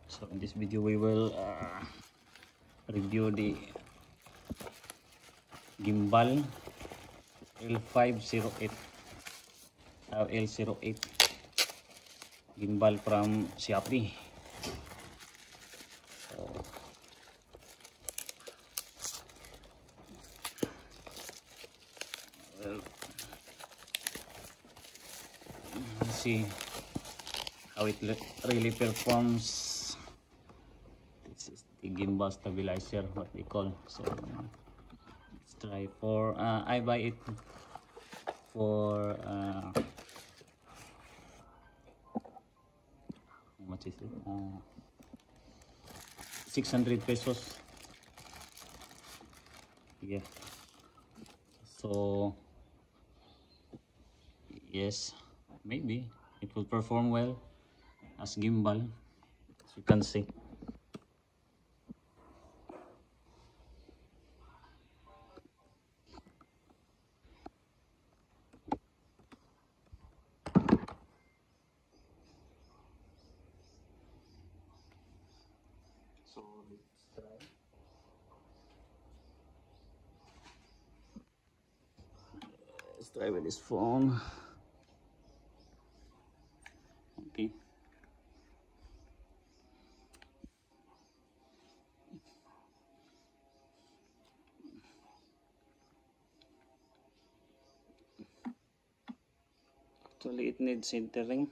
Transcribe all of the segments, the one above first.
So in this video we will review the gimbal L508 L08 gimbal from Shopee. Let's see how it really performs. This is the gimbal stabilizer, what they call. So let's try for I buy it for how much is it? 600 pesos. Yeah. So yes, maybe it will perform well as gimbal, as you can see. So let's try. Let's try with this phone. Okay. Actually, it needs centering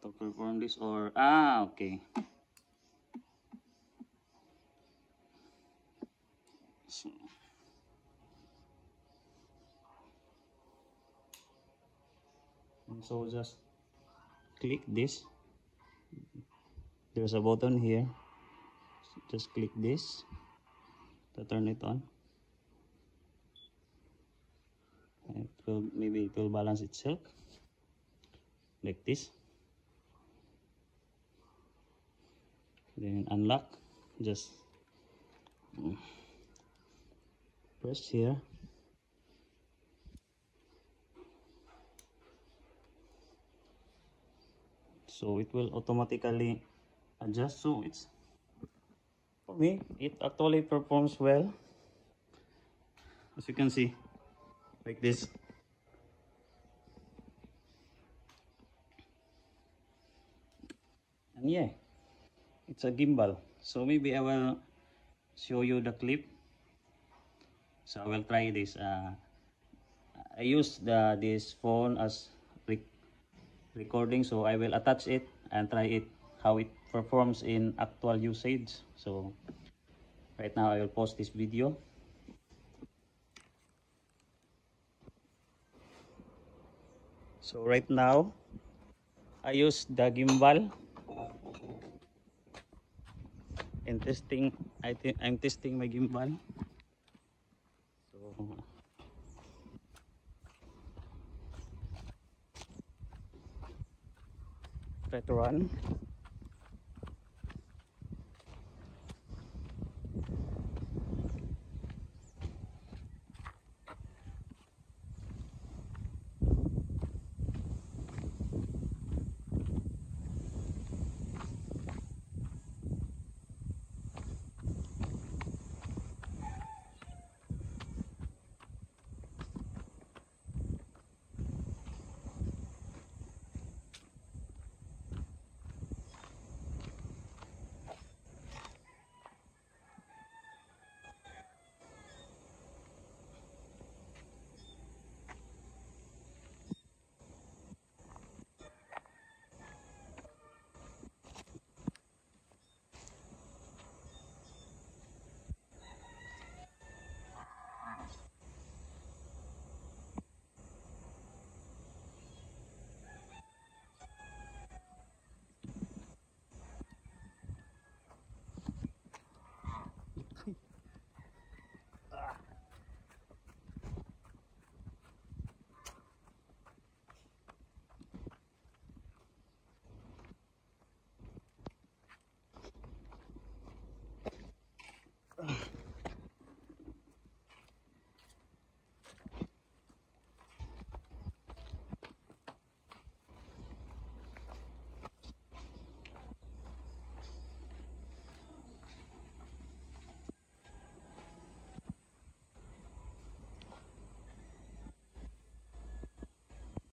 to perform this, or okay. So just click this. There's a button here. Just click this to turn it on. Maybe it will balance itself like this. Then unlock. Just press here. So it will automatically adjust. So it's, for me, it actually performs well, as you can see, like this. And yeah, it's a gimbal. So maybe I will show you the clip. So I will try this. I use this phone as recording, so I will attach it and try it how it performs in actual usage. So right now I will post this video. So right now I use the gimbal in testing. I'm testing my gimbal. So try to run.